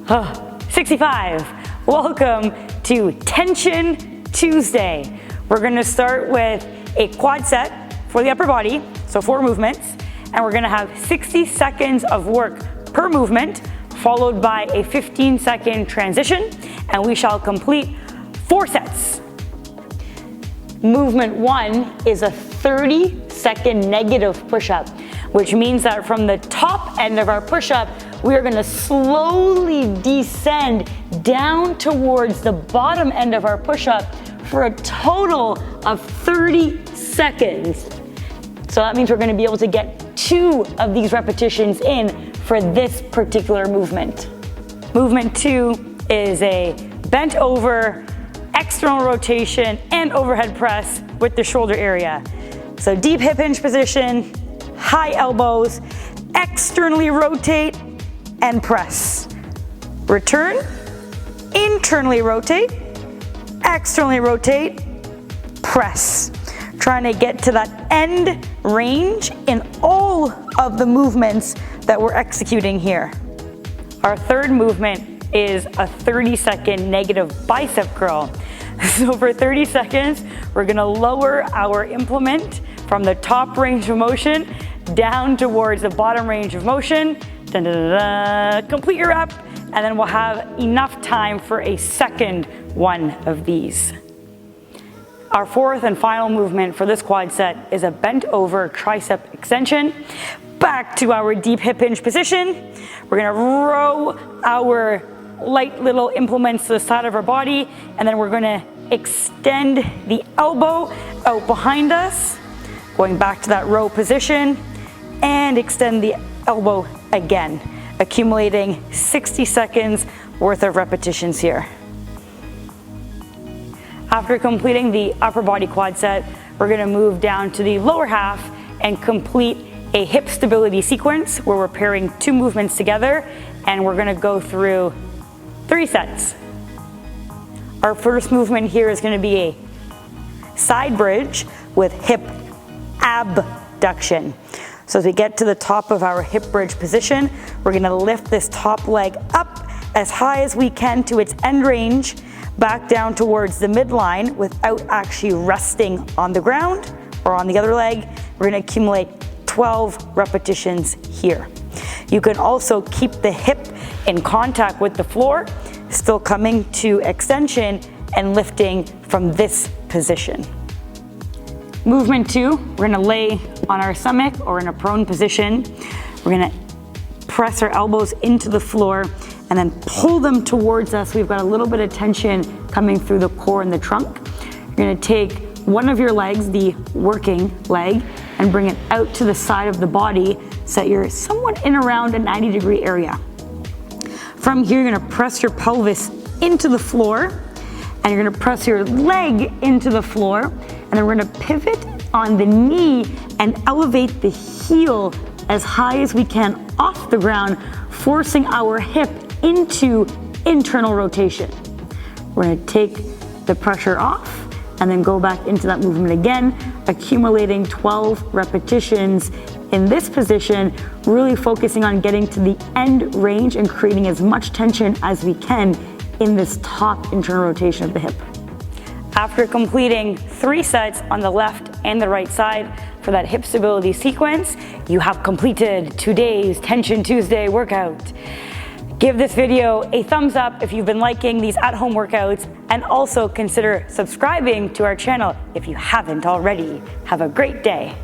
65. Welcome to Tension Tuesday. We're gonna start with a quad set for the upper body, so 4 movements, and we're gonna have 60 seconds of work per movement, followed by a 15-second transition, and we shall complete 4 sets. Movement 1 is a 30-second negative push-up, which means that from the top end of our push-up, we are gonna slowly descend down towards the bottom end of our push-up for a total of 30 seconds. So that means we're gonna be able to get 2 of these repetitions in for this particular movement. Movement 2 is a bent over, external rotation, and overhead press with the shoulder area. So deep hip hinge position, high elbows, externally rotate and press. Return, internally rotate, externally rotate, press. Trying to get to that end range in all of the movements that we're executing here. Our third movement is a 30-second negative bicep curl. So for 30 seconds, we're gonna lower our implement from the top range of motion down towards the bottom range of motion. Dun, dun, dun, dun. Complete your rep, and then we'll have enough time for a second one of these. Our fourth and final movement for this quad set is a bent over tricep extension. Back to our deep hip hinge position. We're gonna row our light little implements to the side of our body, and then we're gonna extend the elbow out behind us, going back to that row position, and extend the elbow again, accumulating 60 seconds worth of repetitions here. After completing the upper body quad set, we're gonna move down to the lower half and complete a hip stability sequence where we're pairing 2 movements together, and we're gonna go through 3 sets. Our first movement here is gonna be a side bridge with hip abduction. So as we get to the top of our hip bridge position, we're gonna lift this top leg up as high as we can to its end range, back down towards the midline without actually resting on the ground or on the other leg. We're gonna accumulate 12 repetitions here. You can also keep the hip in contact with the floor, still coming to extension and lifting from this position. Movement 2, we're gonna lay on our stomach or in a prone position. We're gonna press our elbows into the floor and then pull them towards us. We've got a little bit of tension coming through the core and the trunk. You're gonna take one of your legs, the working leg, and bring it out to the side of the body so that you're somewhat in around a 90-degree area. From here, you're gonna press your pelvis into the floor, and you're gonna press your leg into the floor, and then we're gonna pivot on the knee and elevate the heel as high as we can off the ground, forcing our hip into internal rotation. We're gonna take the pressure off and then go back into that movement again, accumulating 12 repetitions in this position, really focusing on getting to the end range and creating as much tension as we can in this top internal rotation of the hip. After completing 3 sets on the left and the right side for that hip stability sequence, you have completed today's Tension Tuesday workout. Give this video a thumbs up if you've been liking these at-home workouts, and also consider subscribing to our channel if you haven't already. Have a great day.